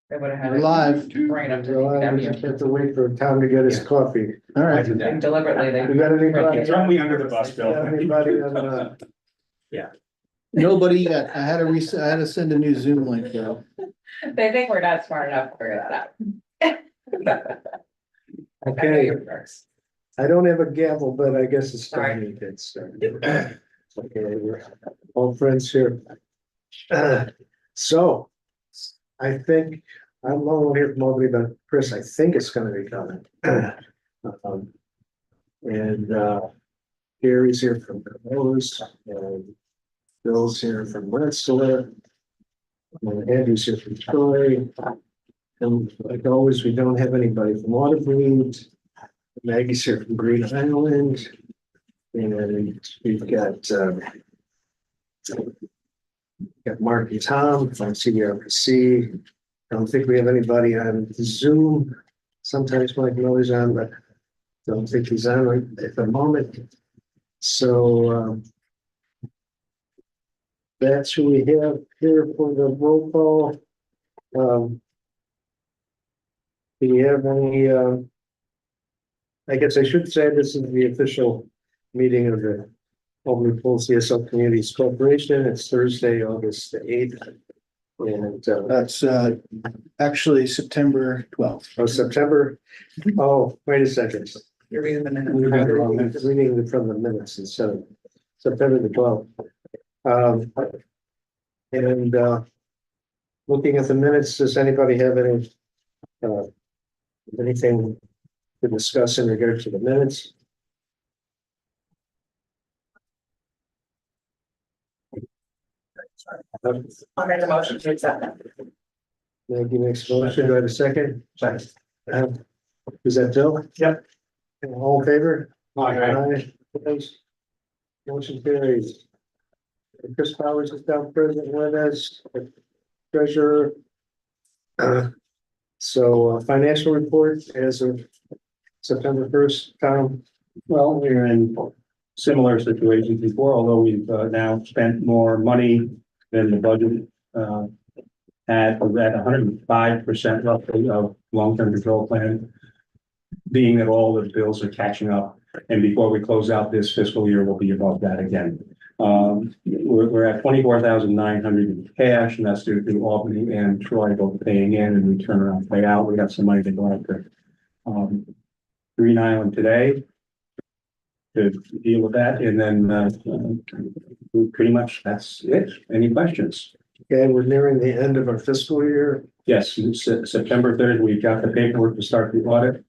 They would have had. We're it live. Bring it up to Well, we just DPW. have to wait for Tom to get his coffee. All right. And deliberately, they. We got anybody? Throw me under the bus, Bill. Got anybody on, Nobody yet. I had to send a new Zoom link though. They think we're not smart enough to figure that out. Okay. First. I don't have a gavel, but I guess it's Sorry. time to get started. Okay, we're all friends here. So, I think, I'm not here from nobody, but Chris, I think it's gonna be coming. And, Gary's here from Rose, and Bill's here from Rensselaer. And Andrew's here from Troy. And like always, we don't have anybody from Waterbury. Maggie's here from Green Island. And we've got Mark and Tom from CDRPC. I don't think we have anybody on Zoom. Sometimes Mike Miller's on, but don't think he's on right at the moment. So that's who we have here for the roll call. Do you have any, I guess I should say this is the official meeting of the Albany Pool CSL Communities Corporation. It's Thursday, August the 8th. And That's actually September 12th. oh, September. Oh, wait a second. You're reading the minutes. I'm reading from the minutes instead of September the 12th. And looking at the minutes, does anybody have any anything to discuss in regard to the minutes? I'll make a motion to accept that. Maggie makes a motion. Do I have a second? Second. Is that Bill? Yep. All in favor? Aye. Opposed? Motion carries. Chris Powers is down present with us, treasurer. So financial report as of September 1st, Tom. Well, we're in similar situations before, although we've now spent more money than the budget had. We're at 105% roughly of long-term control plan, being that all the bills are catching up. And before we close out this fiscal year, we'll be above that again. We're at 24,900 in cash, and that's due to Albany and Troy both paying in, and we turn around and pay out. We got some money to go out to Green Island today to deal with that, and then pretty much that's it. Any questions? Okay, we're nearing the end of our fiscal year. Yes, September 3rd, we've got the paperwork to start the audit,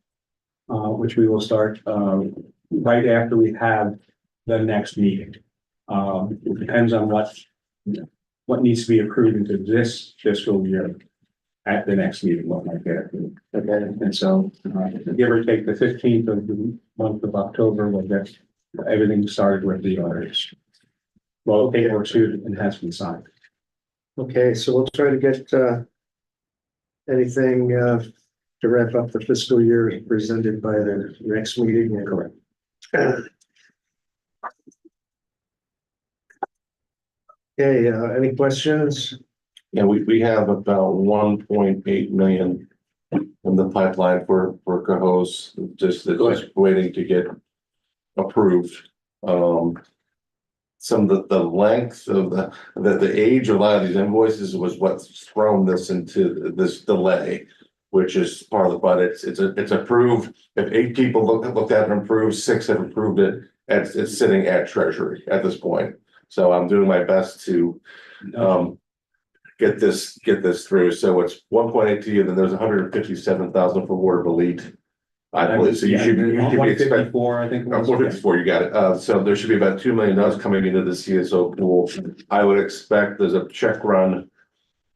which we will start right after we have the next meeting. It depends on what needs to be approved into this fiscal year at the next meeting, what might get approved. Okay, and so give or take the 15th of the month of October, we'll get everything started with the auditors. Well, paperwork suited and has been signed. Okay, so we'll try to get anything to wrap up the fiscal year presented by the next meeting. Correct. Okay, any questions? Yeah, we have about 1.8 million in the pipeline for Cohoes, just waiting to get approved. Some of the length of the age of a lot of these invoices was what's thrown this into this delay, which is part of the, but it's approved. If 8 people looked at it and approved, 6 have approved it, and it's sitting at Treasury at this point. So I'm doing my best to get this through. So it's 1.8 to you, then there's 157,000 for Ward of Elite. I believe, so you should be expecting. 154, I think. 154, you got it. So there should be about $2 million coming into the CSO pool. I would expect there's a check run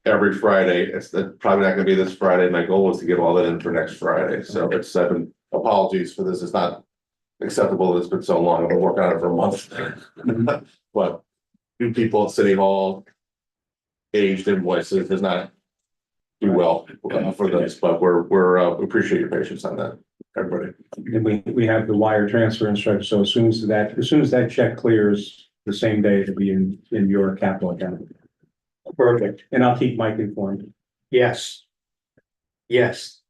every Friday. It's probably not gonna be this Friday. My goal is to get all that in for next Friday. So it's 7 apologies for this. It's not acceptable. It's been so long. I've been working on it for a month. But 2 people at City Hall, aged invoices does not do well for this, but we appreciate your patience on that, everybody. And we have the wire transfer instruction, so as soon as that check clears, the same day it'll be in your capital account. Perfect. And I'll keep Mike informed. Yes. Yes.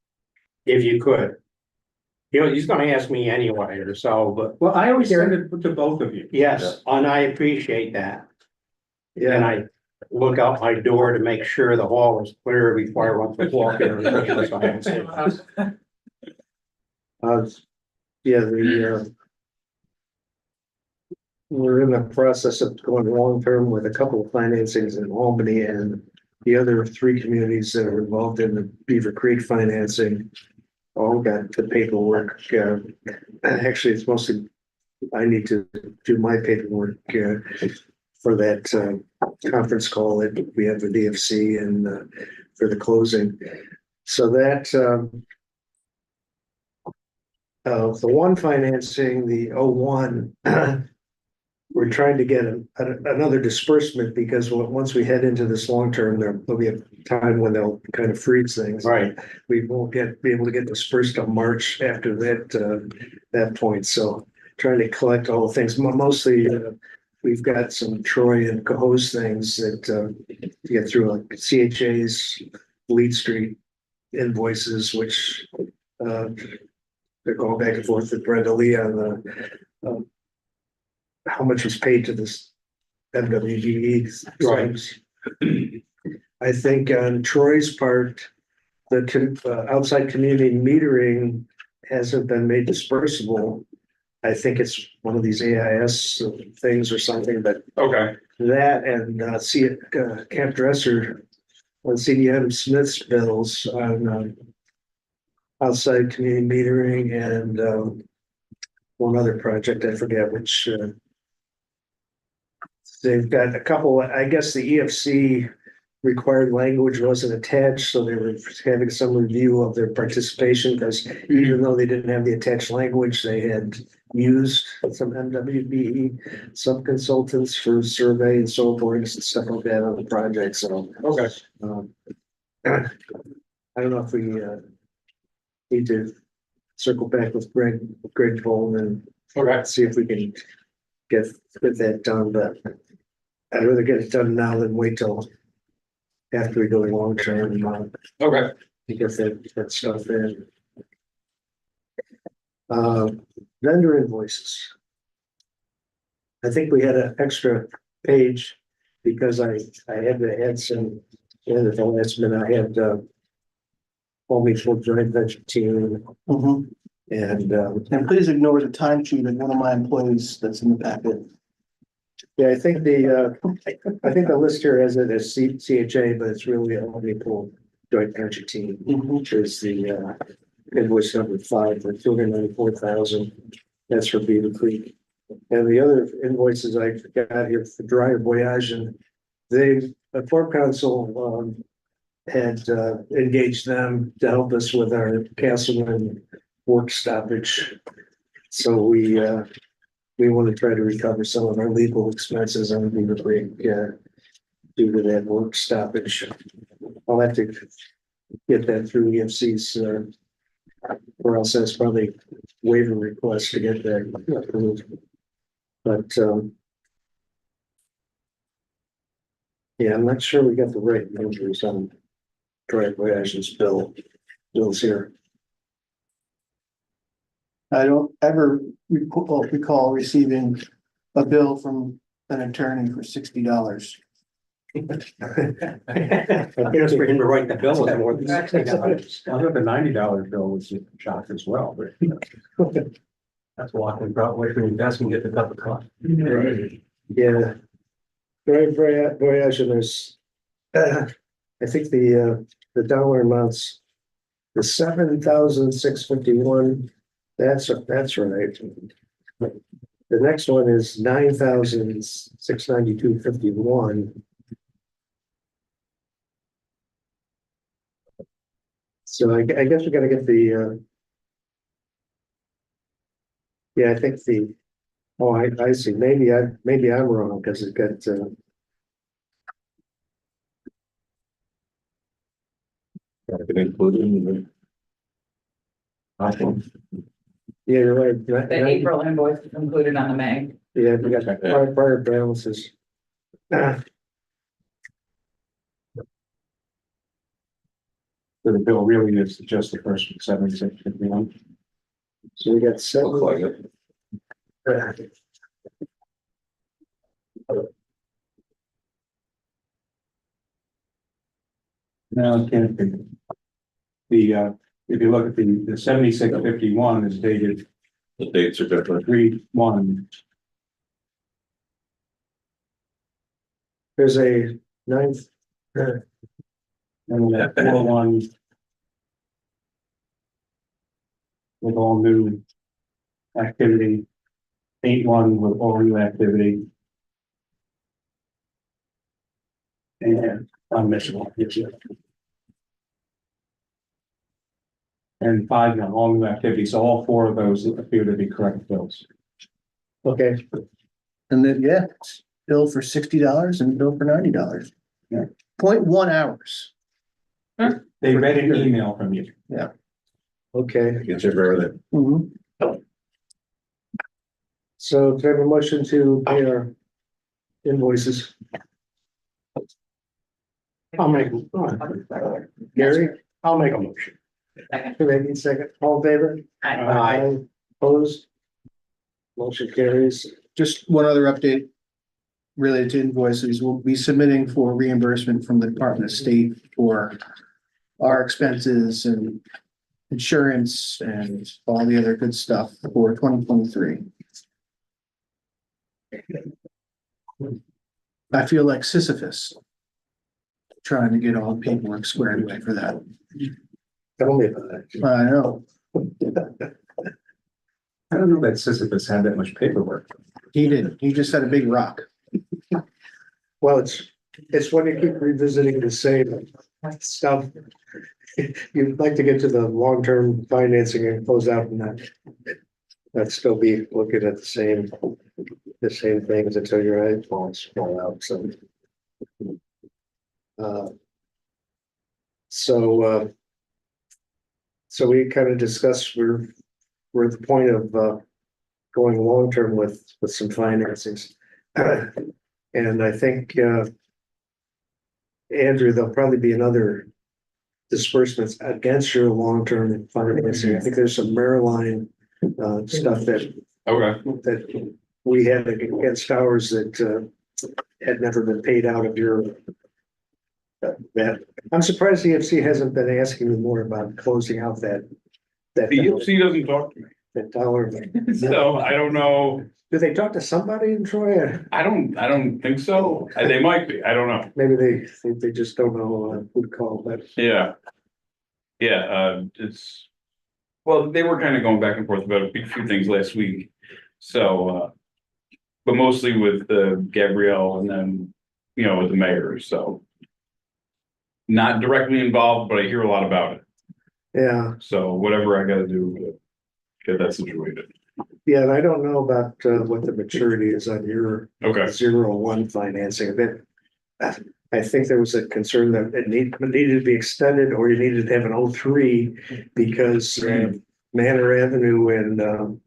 If you could. You know, he's gonna ask me anyway or so, but Well, I always send it to both of you. yes, and I appreciate that. And Yeah, I look out my door to make sure the hall is clear before I want to walk in. So I haven't seen it. yeah, we're in the process of going long-term with a couple of financings in Albany and the other three communities that are involved in the Beaver Creek financing. All got the paperwork, actually, it's mostly, I need to do my paperwork, for that, conference call that we have with DFC and, for the closing. So that, the one financing, the 01, we're trying to get another disbursement because once we head into this long term, there'll be a time when they'll kind of freeze things. Right, We won't be able to get dispersed till March after that point. So trying to collect all the things, mostly, we've got some Troy and Cohoes things that, to get through, like CHA's Lead Street invoices, which, they're going back and forth with Brenda Lee on the, how much was paid to this MWBE. Right. I think on Troy's part, the outside community metering hasn't been made dispersible. I think it's one of these AIS things or something, but Okay. that and see it, Camp Dresser on CDM Smith's bills on outside community metering and one other project, I forget which. They've got a couple, I guess the EFC required language wasn't attached, so they were having some review of their participation because even though they didn't have the attached language, they had used some MWBE sub-consultants for survey and so forth and stuff like that on the project, so. Okay. I don't know if we need to circle back with Greg Coleman Okay. and see if we can get that done, but I'd rather get it done now than wait till after we go long term Okay. to get that stuff in. Vendor invoices. I think we had an extra page because I had to add some, and at the last minute, I had only full joint venture team Mhm. and And please ignore the time sheet of one of my employees that's in the packet. yeah, I think the list here has it as CHA, but it's really a only pool joint venture team, which is the invoice number 5 for 294,000. That's for Beaver Creek. And the other invoices I got here for Dryer Voyage, and the Corp Council had engaged them to help us with our Castleman work stoppage. So we want to try to recover some of our legal expenses on Beaver Creek due to that work stoppage. I'll have to get that through EFC's or else that's probably waiver request to get that approved. But yeah, I'm not sure we got the right numbers on driveway actions bills here. I don't ever recall receiving a bill from an attorney for $60. Just for him to write the bill is more than $60. I thought the $90 bill was a shock as well, but. That's walking about away from investment, get the cup of coffee. Yeah. Driveway voyage, and there's I think the dollar amounts, the 7,651, that's right. The next one is 9,692.51. So I guess we gotta get the yeah, I think oh, I see, maybe I'm wrong, because it got Been included in the. Awesome. yeah, you're right. The April invoice is included on the May. Yeah, we got prior balances. So the bill really is just the first 7651. So we got Looks seven. like it. No, it can't be. If you look at the 7651 is dated The dates are different. 3/1. There's a ninth, And that 4/1. With all new activity. 8/1 with all new activity. And I'm missing one. Yes, yes. And 5, now all new activity, so all 4 of those appear to be correct bills. okay, And then, yeah, bill for $60 and bill for $90. Yeah. 0.1 hours. They read an email from you. okay. Get you for everything. Mhm. So do I have a motion to pay our invoices? I'll make, Gary, I'll make a motion. Maybe second, all in favor? Aye. Opposed? Motion carries. Just one other update related to invoices. We'll be submitting for reimbursement from the Department of State for our expenses and insurance and all the other good stuff for 2023. I feel like Sisyphus trying to get all the paperwork squared away for that. Tell me about it. I know, I don't know that Sisyphus had that much paperwork. he didn't. He just had a big rock. Well, it's when you keep revisiting the same stuff. You'd like to get to the long-term financing and close out and that still be looking at the same things until your eyes fall out, so. So we kind of discussed, we're at the point of going long-term with some financings. And I think Andrew, there'll probably be another disbursements against your long-term financing. I think there's some Maryline stuff that we had against ours that had never been paid out of your that. I'm surprised the EFC hasn't been asking me more about closing out that The EFC doesn't talk to me, that dollar. so I don't know. Do they talk to somebody in Troy? Or I don't think so. They might be, I don't know. maybe they think they just don't know who to call, but Yeah. Yeah, it's, well, they were kind of going back and forth about a few things last week, so, but mostly with Gabrielle and then, with the mayor, so. Not directly involved, but I hear a lot about it, yeah. so whatever I gotta do to get that situated. Yeah, and I don't know about what the maturity is on your Okay, 0-1 financing. I think there was a concern that it needed to be extended, or you needed to have an 03 because Manor Avenue and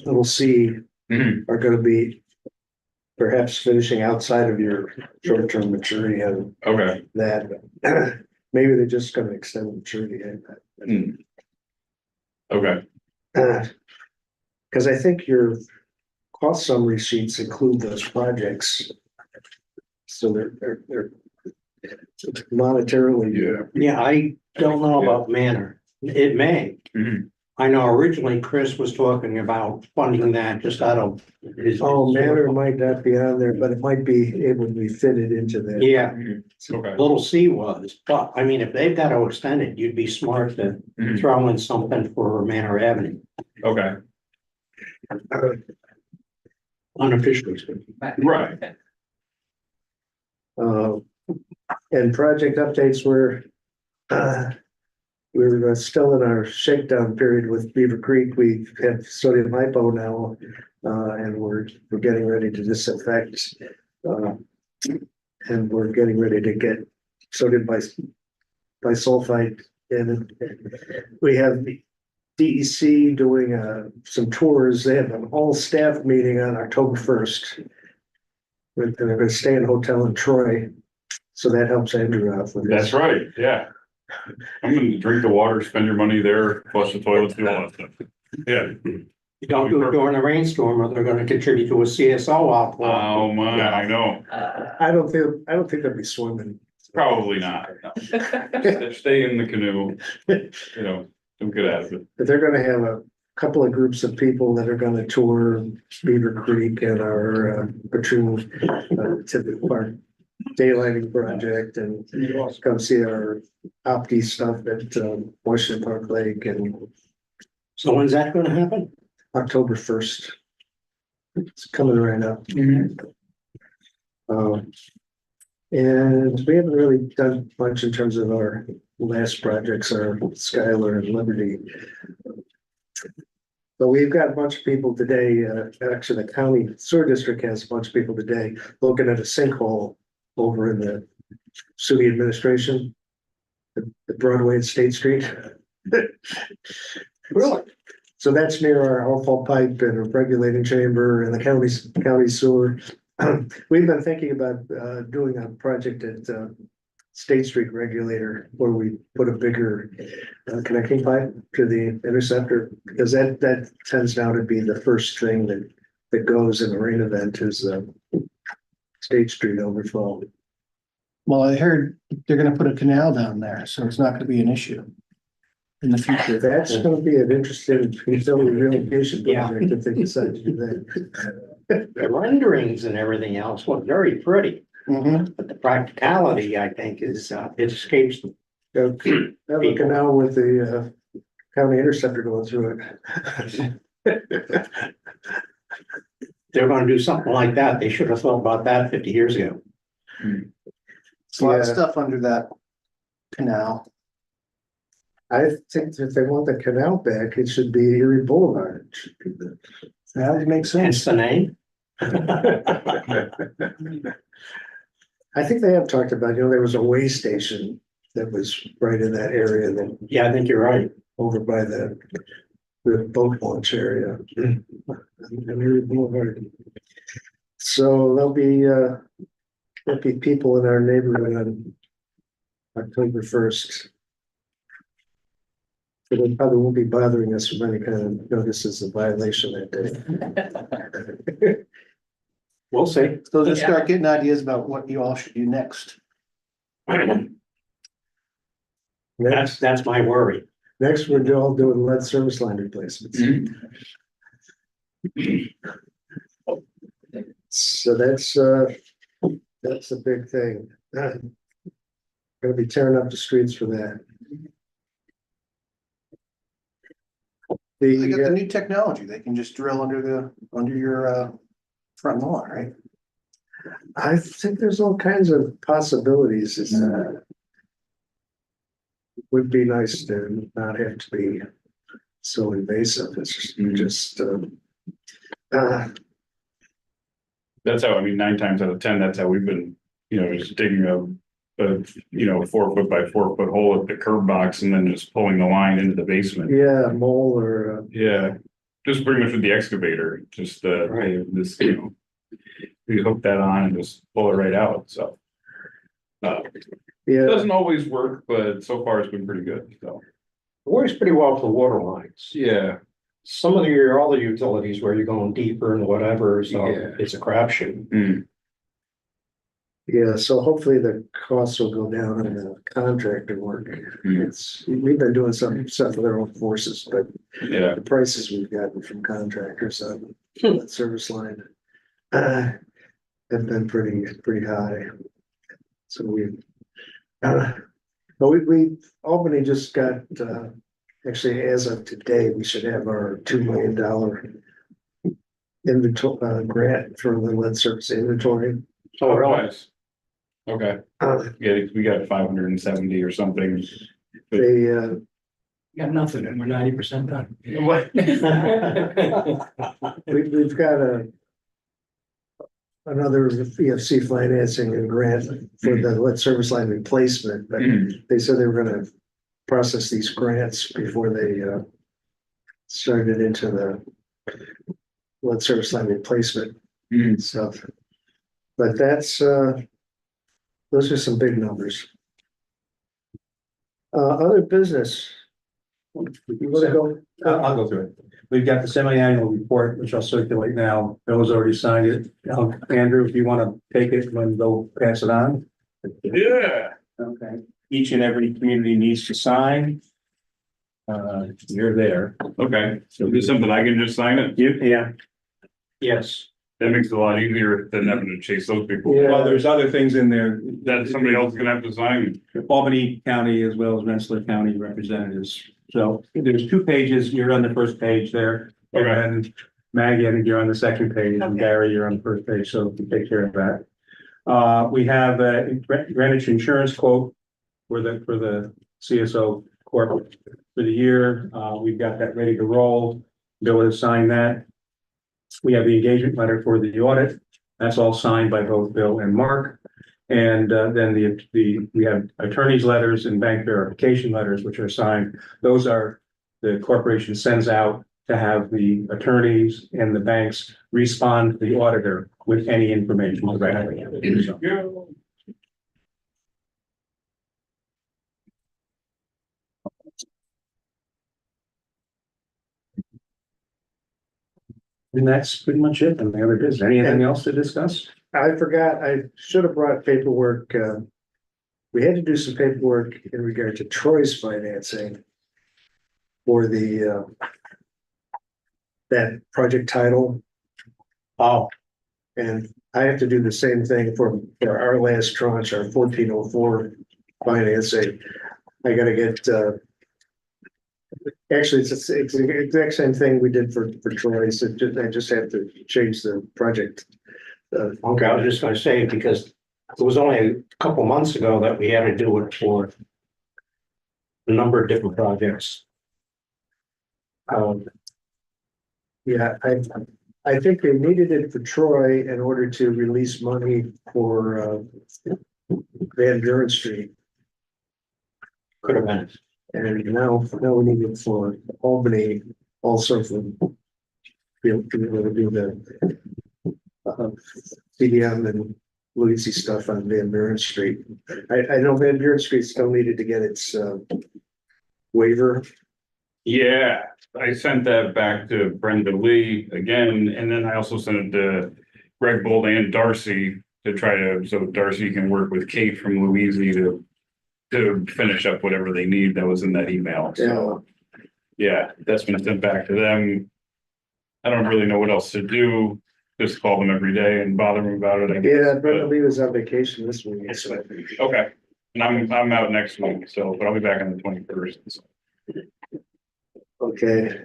Little C Mhm. are going to be perhaps finishing outside of your short-term maturity, and okay. that maybe they're just going to extend the maturity. Mm. Okay, Because I think your cost summary sheets include those projects. So they're monetarily. yeah. Yeah, I don't know about Manor. It may. Mhm. I know originally Chris was talking about funding that just out of his. Oh, Manor might not be on there, but it might be able to be fitted into that. Yeah, Okay. Little C was, but I mean, if they've got to extend it, you'd be smart to Mhm. throw in something for Manor Avenue, Okay, unofficially speaking. right. And project updates we're still in our shakedown period with Beaver Creek. We have sodium hypo now, and we're getting ready to disinfect. And we're getting ready to get sodium bisulfite. And we have DEC doing some tours. They have an all-staff meeting on October 1st. They're going to stay in a hotel in Troy. So that helps Andrew out with this. That's right, yeah. I'm gonna drink the water, spend your money there, flush the toilets, do all that stuff. Yeah, You don't do it during a rainstorm or they're gonna contribute to a CSO outflow. oh my, I know, I don't think they'll be swimming. probably not. No. Stay in the canoe, you know, don't get out of it. But they're gonna have a couple of groups of people that are gonna tour Beaver Creek and our Patrol Tippet Park daylighting project and come see our Opti stuff at Washington Park Lake and So when's that gonna happen? October 1st. It's coming right up. And we haven't really done much in terms of our last projects, our Skylar and Liberty. But we've got a bunch of people today, actually the county sewer district has a bunch of people today looking at a sinkhole over in the city administration. The Broadway and State Street. Really? So that's near our outfall pipe and a regulating chamber and the county sewer. We've been thinking about doing a project at State Street Regulator where we put a bigger connecting pipe to the interceptor, because that tends now to be the first thing that goes in a rain event is State Street overflow. Well, I heard they're gonna put a canal down there, so it's not gonna be an issue in the future. That's gonna be an interesting utility relocation Yeah. project if they decide to do that. The renderings and everything else look very pretty, Mhm. but the practicality, I think, is, it escapes them. Have a canal with the county interceptor going through it. They're gonna do something like that. They should have thought about that 50 years ago. There's a lot of Yeah. stuff under that canal. I think if they want the canal back, it should be Erie Boulevard. It should be the- That would make Hence sense. the name. I think they have talked about, there was a way station that was right in that area, that Yeah, I think you're right. over by the boat launch area. And Erie Boulevard. So there'll be people in our neighborhood on October 1st. So they probably won't be bothering us with any kind of notices of violation that day. We'll see. So just start getting ideas about what you all should do next. That's my worry. Next, we're all doing lead service line replacements. So that's a big thing. Gonna be tearing up the streets for that. They got the new technology. They can just drill under your front lawn, right? I think there's all kinds of possibilities. Would be nice to not have to be so invasive. It's just, That's how, I mean, 9 times out of 10, that's how we've been, just digging a 4 foot by 4 foot hole at the curb box and then just pulling the line into the basement. yeah, mole or, Yeah, just pretty much with the excavator, just this, we hook that on and just pull it right out, so. It yeah, doesn't always work, but so far it's been pretty good, so. It works pretty well for water lines. Yeah, Some of your other utilities where you're going deeper and whatever, so Yeah. it's a crapshoot. yeah. So hopefully the costs will go down on the contractor work. We've been doing some stuff with our own forces, but yeah, the prices we've gotten from contractors on that service line have been pretty high. So but we Albany just got, actually, as of today, we should have our $2 million inventory, grant for the lead service inventory. Oh, really? nice. Okay, Uh, yeah, we got 570 or something. They, Got nothing and we're 90% done. What? we've got another EFC financing and grant for the lead service line replacement, but they said they were gonna process these grants before they started into the lead service line replacement stuff. But that's Those are some big numbers. Other business. You wanna go? I'll go through it. We've got the semi-annual report, which I'll circulate now. Bill has already signed it. Andrew, if you want to take it, when they'll pass it on. Yeah. Okay. Each and every community needs to sign. You're there. Okay, so there's something I can just sign it? Yeah. Yes. That makes it a lot easier than having to chase those people. Yeah. Well, there's other things in there. That somebody else is gonna have to sign. Albany County as well as Rensselaer County representatives. So there's 2 pages. You're on the first page there. Okay. And Maggie, I think you're on the second page, and Okay. Gary, you're on the first page, so we take care of that. We have a Greenwich insurance quote for the CSO Corp for the year. We've got that ready to roll. Bill has signed that. We have the engagement letter for the audit. That's all signed by both Bill and Mark. And then we have attorney's letters and bank verification letters, which are signed. Those are the corporation sends out to have the attorneys and the banks respond to the auditor with any information directly. So, and that's pretty much it. And the other business. Anything else to discuss? I forgot, I should have brought paperwork, we had to do some paperwork in regard to Troy's financing. For the, that project title, Oh, and I have to do the same thing for our last tranche, our 1404 financing. I gotta get, actually, it's the exact same thing we did for Troy's, I just have to change the project. okay, I was just gonna say, because it was only a couple months ago that we had to do it for a number of different projects. Yeah, I think they needed it for Troy in order to release money for Van Buren Street. Could have been. And now we need it for Albany also for be able to do the CDM and Lucy stuff on Van Buren Street. I know Van Buren Street still needed to get its waiver. Yeah, I sent that back to Brenda Lee again, and then I also sent it to Greg Bold and Darcy to try to, so Darcy can work with Kate from Louise to finish up whatever they need that was in that email. So, yeah, that's been sent back to them. I don't really know what else to do. Just call them every day and bother them about it, I guess. Yeah, Brenda Lee was on vacation this week, so. Okay, and I'm out next week, so, but I'll be back on the 21st. Okay,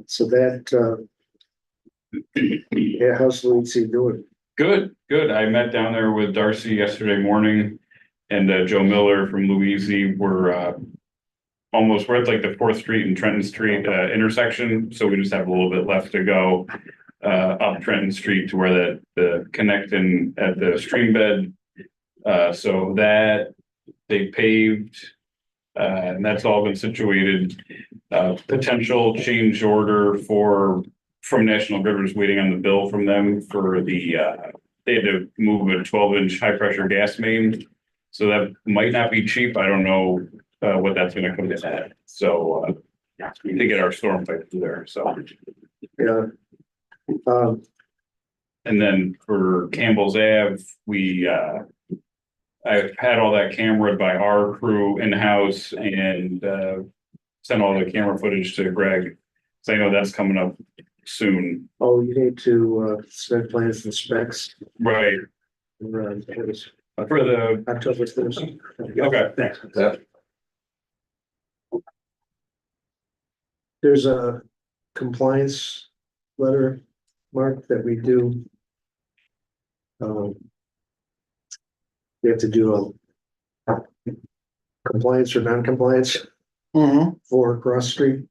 so that, yeah, how's Lucy doing? Good, good. I met down there with Darcy yesterday morning and Joe Miller from Louise. We're we're at like the 4th Street and Trenton Street intersection. So we just have a little bit left to go up Trenton Street to where the connecting at the stream bed. So that they paved and that's all been situated. Potential change order from National Grid, was waiting on the bill from them for the, they had to move a 12-inch high pressure gas main. So that might not be cheap. I don't know what that's gonna come to at. So to get our storm pipe through there, so. Yeah. And then for Campbell's Ave, I've had all that camera by our crew in-house and sent all the camera footage to Greg. So I know that's coming up soon. Oh, you need to set plans and specs. Right. For For the, October 1st. okay, thanks. There's a compliance letter, Mark, that we do. We have to do a compliance or non-compliance for Cross Street.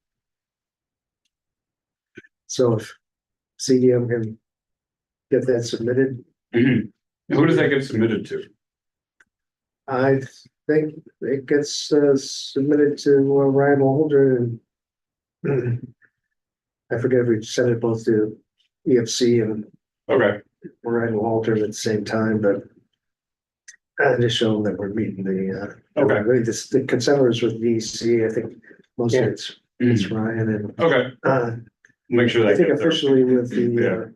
So if CDM can get that submitted, Mhm. Who does that get submitted to? I think it gets submitted to Ryan Holder and I forget if we sent it both to EFC and Okay, Ryan Walter at the same time, but Just show them that we're meeting the, Okay. really the consent orders with VC, I think most of it's Ryan and, Okay, make sure I that think gets there. officially with the,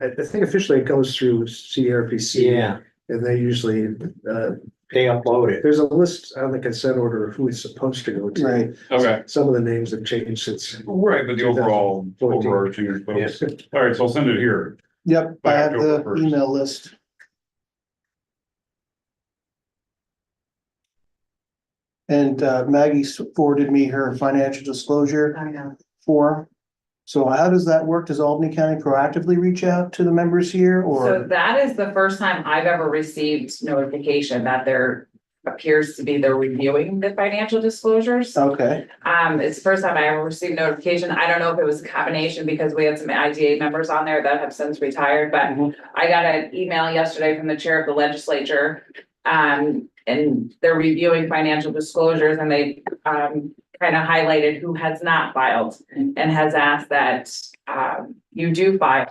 I think officially it goes through CRPC. Yeah, And they usually, they upload it. there's a list on the consent order of who it's supposed to go to. Right. Okay, Some of the names have changed since. right, but the overall 2014. overarching folks. All right, so I'll send it here. Yep, I By have the October 1st. email list. And Maggie forwarded me her financial disclosure I know. form. So how does that work? Does Albany County proactively reach out to the members here So or? that is the first time I've ever received notification that there appears to be they're reviewing the financial disclosures. Okay, It's the first time I ever received notification. I don't know if it was a combination because we had some IDA members on there that have since retired, but Mhm. I got an email yesterday from the chair of the legislature. And they're reviewing financial disclosures and they, kind of highlighted who has not filed and has asked that, you do file.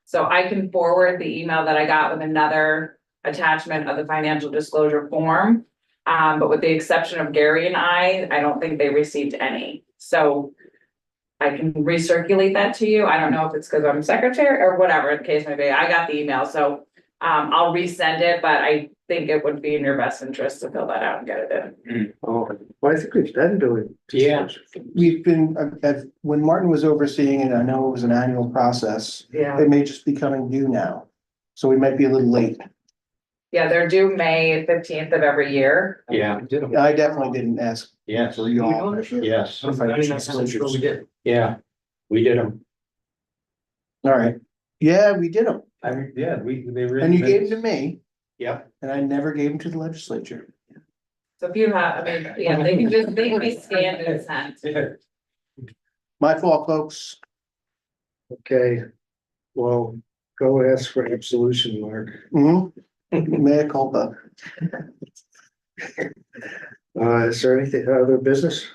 So I can forward the email that I got with another attachment of the financial disclosure form. But with the exception of Gary and I don't think they received any. So I can recirculate that to you. I don't know if it's because I'm secretary or whatever the case may be. I got the email, so I'll resend it, but I think it would be in your best interest to fill that out and get it in. Oh, well, I think we've been doing. Yeah. we've been, when Martin was overseeing it, I know it was an annual process. Yeah, It may just be coming due now. So we might be a little late. yeah, they're due May 15th of every year. Yeah, I definitely didn't ask yes, for y'all. yes, for financial disclosures. yeah, we did them. All right. Yeah, we did them. I mean, yeah, they were. And you gave them to me Yep. and I never gave them to the legislature. So if you have, I mean, yeah, they can be scanned and sent. Yeah. My fault, folks. Okay, well, go ask for absolution, Mark. Mea culpa. Is there anything, other business?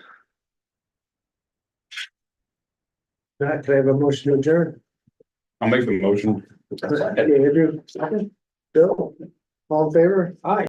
Not, can I have a motion to adjourn? I'll make the motion. Andrew, second. Bill, all in favor? Aye.